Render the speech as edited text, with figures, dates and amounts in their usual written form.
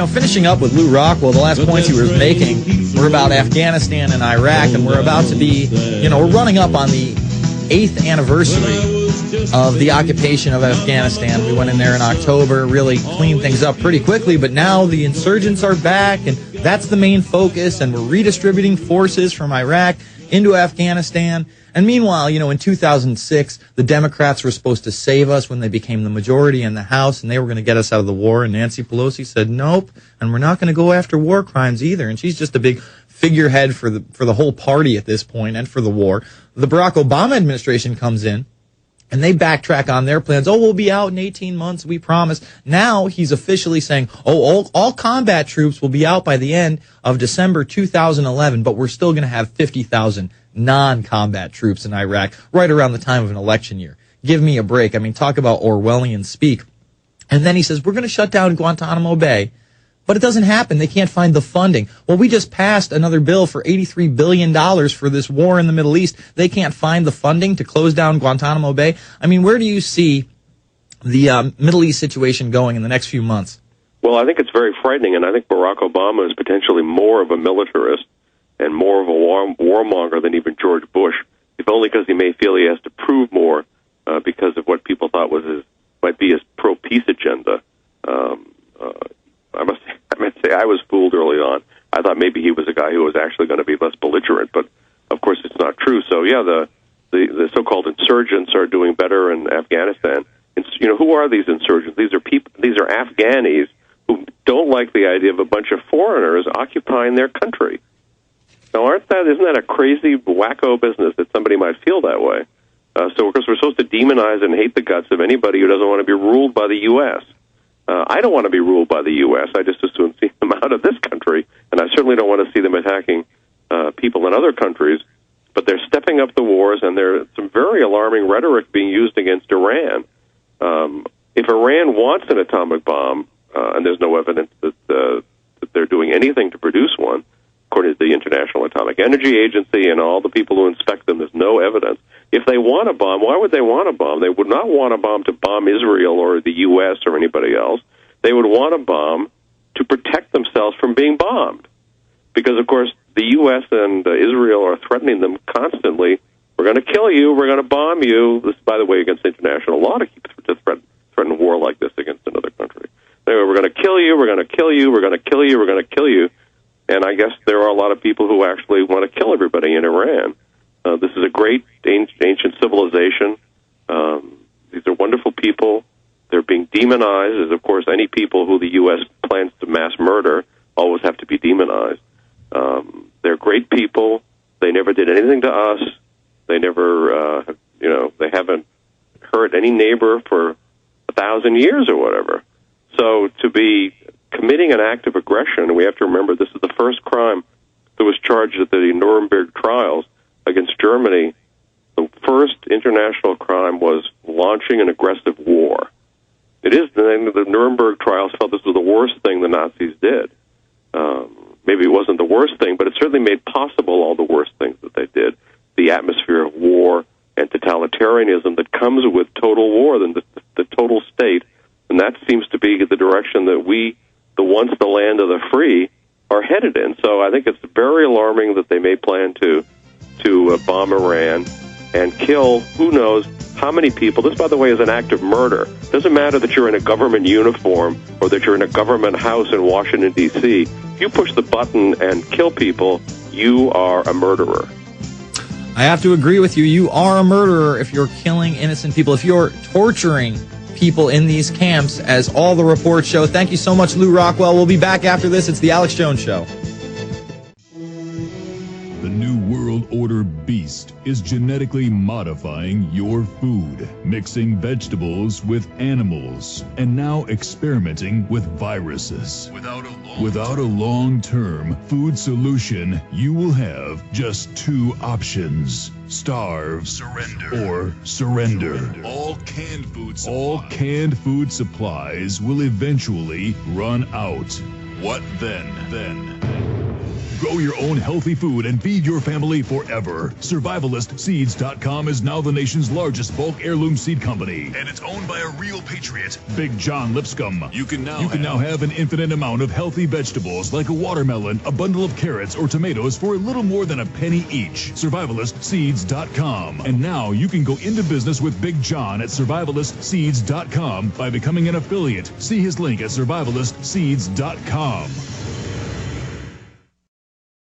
finishing up with Lew Rockwell, the last points he was making were about Afghanistan and Iraq, and we're about to be, we're running up on the 8th anniversary of the occupation of Afghanistan. We went in there in October, really cleaned things up pretty quickly, but now the insurgents are back, and that's the main focus, and we're redistributing forces from Iraq into Afghanistan. And meanwhile, in 2006, the Democrats were supposed to save us when they became the majority in the House, and they were going to get us out of the war, and Nancy Pelosi said, nope, and we're not going to go after war crimes either. And she's just a big figurehead for the whole party at this point and for the war. The Barack Obama administration comes in, and they backtrack on their plans. Oh, we'll be out in 18 months, we promise. Now he's officially saying, all combat troops will be out by the end of December 2011, but we're still going to have 50,000 non-combat troops in Iraq right around the time of an election year. Give me a break. I mean, talk about Orwellian speak. And then he says, we're going to shut down Guantanamo Bay. But it doesn't happen. They can't find the funding. Well, we just passed another bill for $83 billion for this war in the Middle East. They can't find the funding to close down Guantanamo Bay. I mean, where do you see the Middle East situation going in the next few months? Well, I think it's very frightening, and I think Barack Obama is potentially more of a militarist and more of a warmonger than even George Bush, if only because he may feel he has to prove more because of what people thought might be his pro-peace agenda. I must say I was fooled early on. I thought maybe he was a guy who was actually going to be less belligerent, but of course it's not true. So yeah, the so-called insurgents are doing better in Afghanistan. And, who are these insurgents? These are Afghanis who don't like the idea of a bunch of foreigners occupying their country. Now, isn't that a crazy, wacko business that somebody might feel that way? So, of course, we're supposed to demonize and hate the guts of anybody who doesn't want to be ruled by the U.S. I don't want to be ruled by the U.S. I just assume see them out of this country, and I certainly don't want to see them attacking people in other countries. But they're stepping up the wars, and there's some very alarming rhetoric being used against Iran. If Iran wants an atomic bomb, and there's no evidence that they're doing anything to produce one, according to the International Atomic Energy Agency and all the people who inspect them, there's no evidence. If they want a bomb, why would they want a bomb? They would not want a bomb to bomb Israel or the U.S. or anybody else. They would want a bomb to protect themselves from being bombed. Because, of course, the U.S. and Israel are threatening them constantly. We're going to kill you. We're going to bomb you. This, by the way, against international law to threaten war like this against another country. Anyway, we're going to kill you. We're going to kill you. We're going to kill you. We're going to kill you. And I guess there are a lot of people who actually want to kill everybody in Iran. This is a great ancient civilization. These are wonderful people. They're being demonized, as of course any people who the U.S. plans to mass murder always have to be demonized. They're great people. They never did anything to us. They never, they haven't hurt any neighbor for 1,000 years or whatever. So to be committing an act of aggression, and we have to remember this is the first crime that was charged at the Nuremberg trials against Germany. The first international crime was launching an aggressive war. It is the Nuremberg trials felt this was the worst thing the Nazis did. Maybe it wasn't the worst thing, but it certainly made possible all the worst things that they did. The atmosphere of war and totalitarianism that comes with total war, the total state, and that seems to be the direction that we, the once the land of the free, are headed in. So I think it's very alarming that they may plan to bomb Iran and kill who knows how many people. This, by the way, is an act of murder. It doesn't matter that you're in a government uniform or that you're in a government house in Washington, D.C. If you push the button and kill people, you are a murderer. I have to agree with you. You are a murderer if you're killing innocent people, if you're torturing people in these camps, as all the reports show. Thank you so much, Lew Rockwell. We'll be back after this. It's the Alex Jones Show. The New World Order beast is genetically modifying your food, mixing vegetables with animals, and now experimenting with viruses. Without a long-term food solution, you will have just two options: starve, or surrender. All canned food supplies will eventually run out. What then? Grow your own healthy food and feed your family forever. SurvivalistSeeds.com is now the nation's largest bulk heirloom seed company, and it's owned by a real patriot, Big John Lipscomb. You can now have an infinite amount of healthy vegetables like a watermelon, a bundle of carrots, or tomatoes for a little more than a penny each. SurvivalistSeeds.com. And now you can go into business with Big John at SurvivalistSeeds.com by becoming an affiliate. See his link at SurvivalistSeeds.com.